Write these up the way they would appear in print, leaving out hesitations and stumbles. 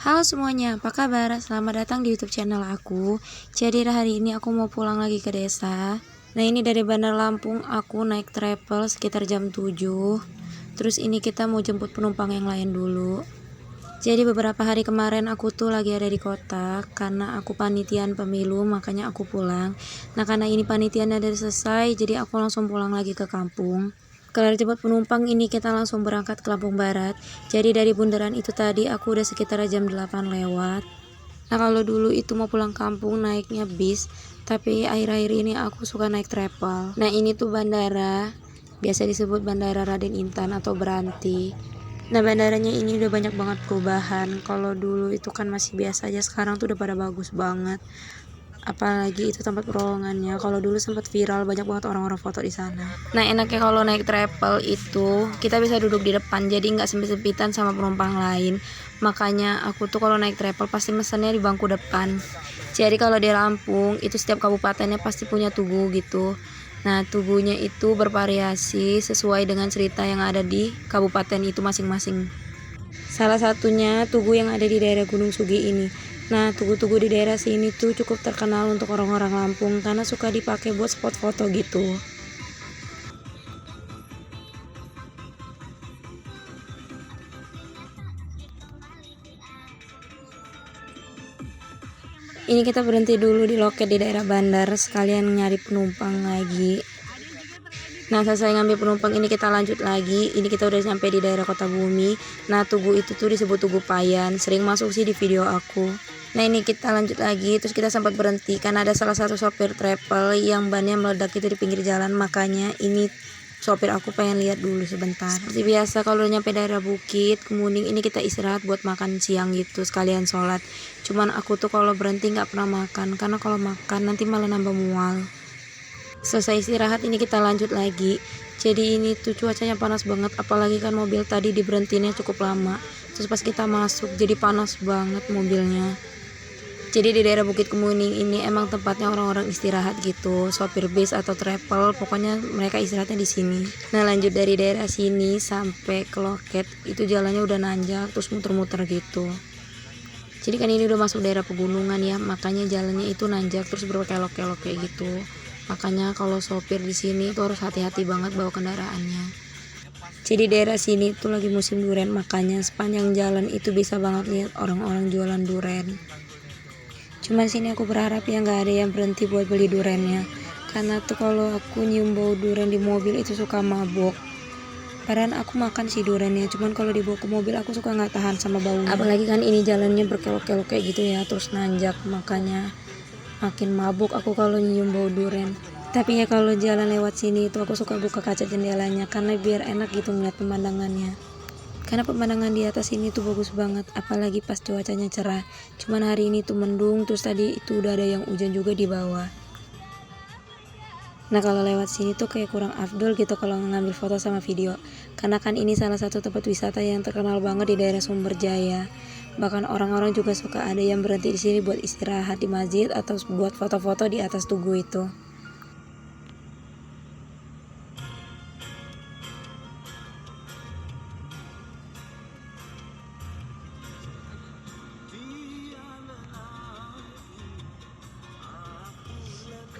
Halo semuanya, apa kabar? Selamat datang di YouTube channel aku. Jadi hari ini aku mau pulang lagi ke desa. Nah, ini dari Bandar Lampung aku naik travel sekitar jam 7. Terus ini kita mau jemput penumpang yang lain dulu. Jadi beberapa hari kemarin aku tuh lagi ada di kota karena aku panitian pemilu, makanya aku pulang. Nah, karena ini panitiannya udah selesai, jadi aku langsung pulang lagi ke kampung. Kelar jemput penumpang ini kita langsung berangkat ke Lampung Barat. Jadi dari bundaran itu tadi aku udah sekitar jam 8 lewat. Nah, kalau dulu itu mau pulang kampung naiknya bis, tapi akhir-akhir ini aku suka naik travel. Nah, ini tuh bandara, biasa disebut Bandara Raden Intan atau Beranti. Nah, bandaranya ini udah banyak banget perubahan. Kalau dulu itu kan masih biasa aja, sekarang tuh udah pada bagus banget. Apalagi itu tempat terowongannya. Kalau dulu sempat viral, banyak banget orang-orang foto di sana. Nah, enaknya kalau naik travel itu kita bisa duduk di depan, jadi nggak sempit-sempitan sama penumpang lain. Makanya aku tuh kalau naik travel pasti mesennya di bangku depan. Jadi kalau di Lampung itu setiap kabupatennya pasti punya tugu gitu. Nah, tugunya itu bervariasi sesuai dengan cerita yang ada di kabupaten itu masing-masing. Salah satunya tugu yang ada di daerah Gunung Sugi ini. Nah, tugu-tugu di daerah sini tuh cukup terkenal untuk orang-orang Lampung karena suka dipakai buat spot foto gitu. Ini kita berhenti dulu di loket di daerah bandar sekalian nyari penumpang lagi. Nah, selesai ngambil penumpang ini kita lanjut lagi. Ini kita udah sampai di daerah Kota Bumi. Nah, tugu itu tuh disebut Tugu Payan. Sering masuk sih di video aku. Nah, ini kita lanjut lagi. Terus kita sempat berhenti karena ada salah satu sopir travel yang bannya meledak itu di pinggir jalan. Makanya ini sopir aku pengen lihat dulu sebentar. Seperti biasa kalau nyampe daerah Bukit Kemuning ini kita istirahat buat makan siang gitu sekalian sholat. Cuman aku tuh kalau berhenti nggak pernah makan karena kalau makan nanti malah nambah mual. Selesai istirahat ini kita lanjut lagi. Jadi ini tuh cuacanya panas banget, apalagi kan mobil tadi diberhentinya cukup lama. Terus pas kita masuk jadi panas banget mobilnya. Jadi di daerah Bukit Kemuning ini emang tempatnya orang-orang istirahat gitu, sopir bis atau travel, pokoknya mereka istirahatnya di sini. Nah, lanjut dari daerah sini sampai ke loket itu jalannya udah nanjak terus muter-muter gitu. Jadi kan ini udah masuk daerah pegunungan ya, makanya jalannya itu nanjak terus berkelok-kelok kayak gitu. Makanya kalau sopir di sini tuh harus hati-hati banget bawa kendaraannya. Jadi daerah sini tuh lagi musim durian, makanya sepanjang jalan itu bisa banget lihat orang-orang jualan durian. Cuman sini aku berharap ya nggak ada yang berhenti buat beli duriannya. Karena tuh kalau aku nyium bau durian di mobil itu suka mabok. Padahal aku makan sih duriannya, cuman kalau dibawa ke mobil aku suka nggak tahan sama baunya. Apalagi kan ini jalannya berkelok-kelok kayak gitu ya, terus nanjak, makanya makin mabuk aku kalau nyium bau durian. Tapi ya kalau jalan lewat sini itu aku suka buka kaca jendelanya karena biar enak gitu ngeliat pemandangannya. Karena pemandangan di atas ini tuh bagus banget, apalagi pas cuacanya cerah. Cuman hari ini tuh mendung, terus tadi itu udah ada yang hujan juga di bawah. Nah, kalau lewat sini tuh kayak kurang afdol gitu kalau ngambil foto sama video. Karena kan ini salah satu tempat wisata yang terkenal banget di daerah Sumberjaya. Bahkan orang-orang juga suka ada yang berhenti di sini buat istirahat di masjid atau buat foto-foto di atas tugu itu.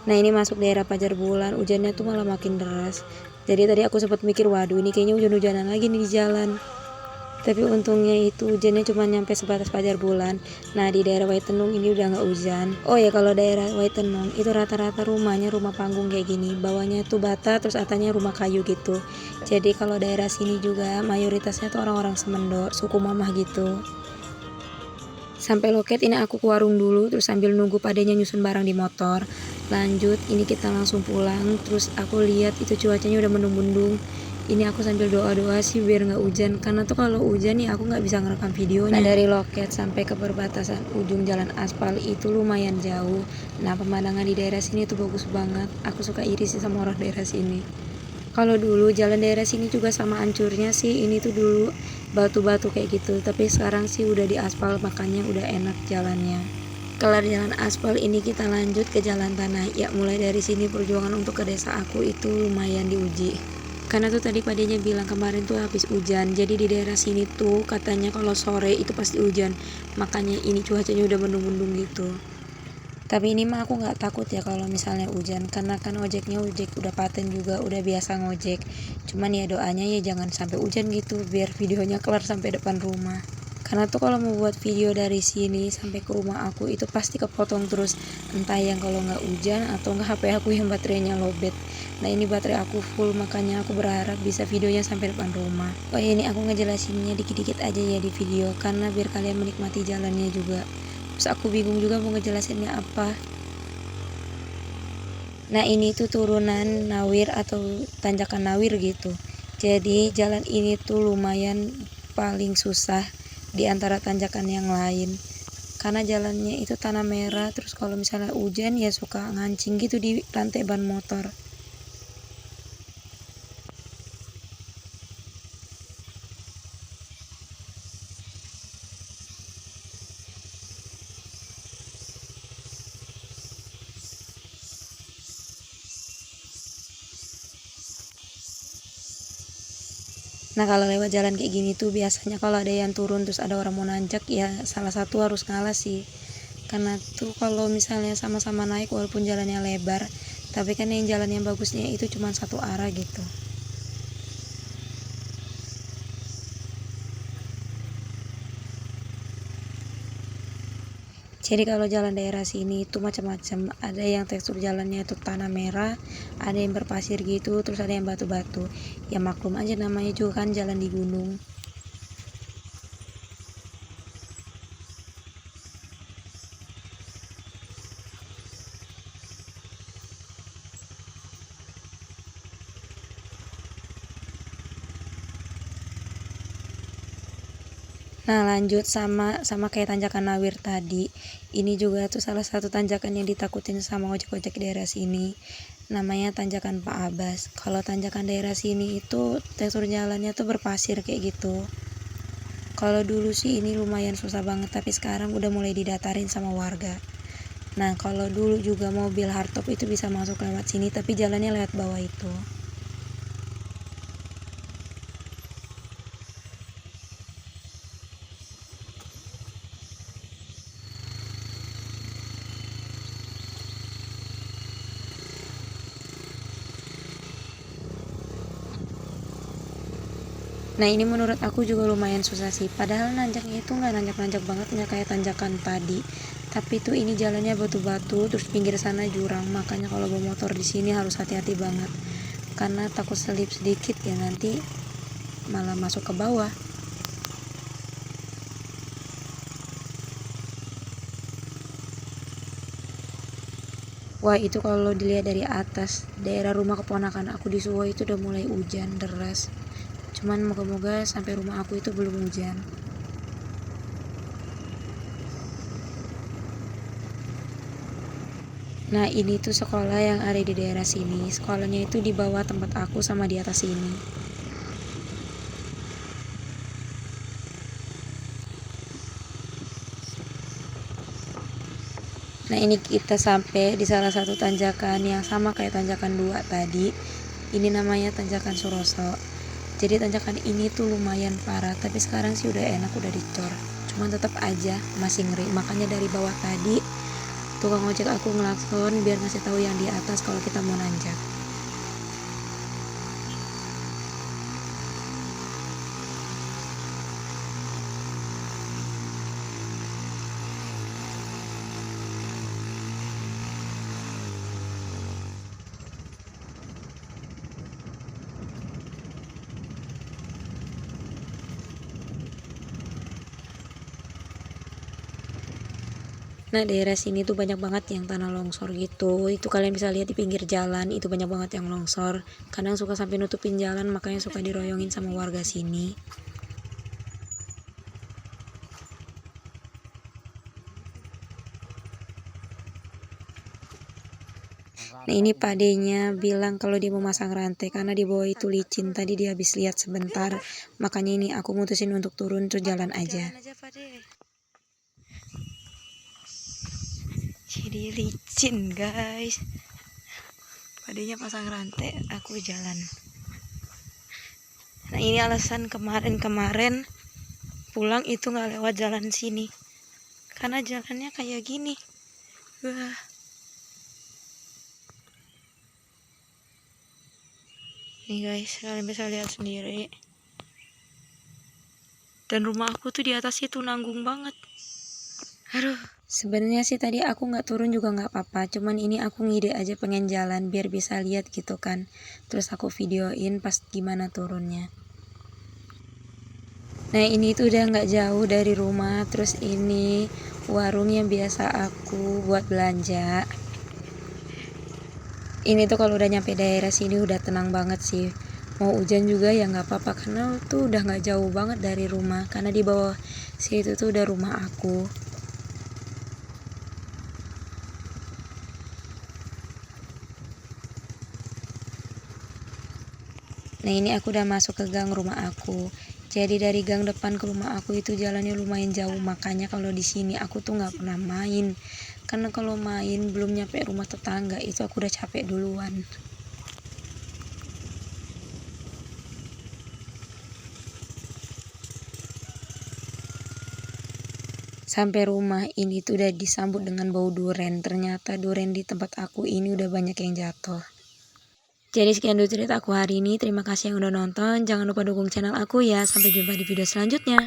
Nah, ini masuk daerah Pajar Bulan, hujannya tuh malah makin deras. Jadi tadi aku sempat mikir, waduh ini kayaknya hujan-hujanan lagi nih di jalan. Tapi untungnya itu hujannya cuma nyampe sebatas Pajar Bulan. Nah, di daerah Waitenung ini udah nggak hujan. Oh ya, kalau daerah Waitenung itu rata-rata rumahnya rumah panggung kayak gini. Bawahnya tuh bata, terus atasnya rumah kayu gitu. Jadi kalau daerah sini juga mayoritasnya tuh orang-orang Semendo, suku Mamah gitu. Sampai loket ini aku ke warung dulu, terus sambil nunggu padanya nyusun barang di motor. Lanjut, ini kita langsung pulang. Terus aku lihat itu cuacanya udah mendung-mendung. Ini aku sambil doa-doa sih biar nggak hujan, karena tuh kalau hujan nih aku nggak bisa ngerekam videonya. Nah, dari loket sampai ke perbatasan ujung jalan aspal itu lumayan jauh. Nah, pemandangan di daerah sini tuh bagus banget. Aku suka iri sih sama orang daerah sini. Kalau dulu jalan daerah sini juga sama hancurnya sih, ini tuh dulu batu-batu kayak gitu, tapi sekarang sih udah diaspal makanya udah enak jalannya. Kelar jalan aspal ini kita lanjut ke jalan tanah. Ya, mulai dari sini perjuangan untuk ke desa aku itu lumayan diuji. Karena tuh tadi padenya bilang kemarin tuh habis hujan, jadi di daerah sini tuh katanya kalau sore itu pasti hujan, makanya ini cuacanya udah mendung-mendung gitu. Tapi ini mah aku nggak takut ya kalau misalnya hujan, karena kan ojek udah paten juga, udah biasa ngojek. Cuman ya doanya ya jangan sampai hujan gitu, biar videonya kelar sampai depan rumah. Karena tuh kalau mau buat video dari sini sampai ke rumah aku itu pasti kepotong terus, entah yang kalau nggak hujan atau nggak HP aku yang baterainya lowbat. Nah ini baterai aku full, makanya aku berharap bisa videonya sampai depan rumah. Oh ini aku ngejelasinnya dikit-dikit aja ya di video, karena biar kalian menikmati jalannya juga. Terus aku bingung juga mau ngejelasinnya apa. Nah ini tuh turunan Nawir atau tanjakan Nawir gitu. Jadi jalan ini tuh lumayan paling susah di antara tanjakan yang lain. Karena jalannya itu tanah merah, terus kalau misalnya hujan ya suka ngancing gitu di rantai ban motor. Nah kalau lewat jalan kayak gini tuh biasanya kalau ada yang turun terus ada orang mau nanjak ya salah satu harus ngalah sih. Karena tuh kalau misalnya sama-sama naik walaupun jalannya lebar, tapi kan yang jalan yang bagusnya itu cuma satu arah gitu. Jadi kalau jalan daerah sini itu macam-macam, ada yang tekstur jalannya itu tanah merah, ada yang berpasir gitu, terus ada yang batu-batu. Ya maklum aja namanya juga kan jalan di gunung. Nah lanjut sama kayak tanjakan Nawir tadi, ini juga tuh salah satu tanjakan yang ditakutin sama ojek-ojek daerah sini, namanya tanjakan Pak Abbas. Kalau tanjakan daerah sini itu tekstur jalannya tuh berpasir kayak gitu. Kalau dulu sih ini lumayan susah banget, tapi sekarang udah mulai didatarin sama warga. Nah kalau dulu juga mobil hardtop itu bisa masuk lewat sini, tapi jalannya lewat bawah itu. Nah ini menurut aku juga lumayan susah sih, padahal nanjaknya itu nggak nanjak-nanjak banget, nggak kayak tanjakan tadi. Tapi tuh ini jalannya batu-batu, terus pinggir sana jurang, makanya kalau bawa motor di sini harus hati-hati banget. Karena takut selip sedikit ya nanti malah masuk ke bawah. Wah itu kalau dilihat dari atas, daerah rumah keponakan aku di Suwo itu udah mulai hujan deras. Cuman moga-moga sampai rumah aku itu belum hujan. Nah ini tuh sekolah yang ada di daerah sini. Sekolahnya itu di bawah tempat aku sama di atas sini. Nah ini kita sampai di salah satu tanjakan yang sama kayak tanjakan 2 tadi. Ini namanya tanjakan Suroso. Jadi tanjakan ini tuh lumayan parah, tapi sekarang sih udah enak, udah dicor. Cuman tetap aja masih ngeri. Makanya dari bawah tadi tukang ojek aku ngelakson biar ngasih tahu yang di atas kalau kita mau nanjak. Nah daerah sini tuh banyak banget yang tanah longsor gitu. Itu kalian bisa lihat di pinggir jalan, itu banyak banget yang longsor. Kadang suka sampai nutupin jalan, makanya suka diroyongin sama warga sini. Nah ini padenya bilang kalau dia mau masang rantai karena di bawah itu licin. Tadi dia habis lihat sebentar, makanya ini aku mutusin untuk turun terus jalan aja. Jadi licin guys. Padenya pasang rantai, aku jalan. Nah ini alasan kemarin pulang itu nggak lewat jalan sini, karena jalannya kayak gini. Wah. Nih guys, kalian bisa lihat sendiri. Dan rumah aku tuh di atas itu nanggung banget. Aduh. Sebenarnya sih tadi aku nggak turun juga nggak apa-apa. Cuman ini aku ngide aja pengen jalan biar bisa lihat gitu kan. Terus aku videoin pas gimana turunnya. Nah ini tuh udah nggak jauh dari rumah. Terus ini warung yang biasa aku buat belanja. Ini tuh kalau udah nyampe daerah sini udah tenang banget sih. Mau hujan juga ya nggak apa-apa karena tuh udah nggak jauh banget dari rumah. Karena di bawah situ tuh udah rumah aku. Nah ini aku udah masuk ke gang rumah aku. Jadi dari gang depan ke rumah aku itu jalannya lumayan jauh. Makanya kalau di sini aku tuh nggak pernah main. Karena kalau main belum nyampe rumah tetangga itu aku udah capek duluan. Sampai rumah ini tuh udah disambut dengan bau duren. Ternyata duren di tempat aku ini udah banyak yang jatuh. Jadi sekian dulu cerita aku hari ini. Terima kasih yang udah nonton. Jangan lupa dukung channel aku ya. Sampai jumpa di video selanjutnya.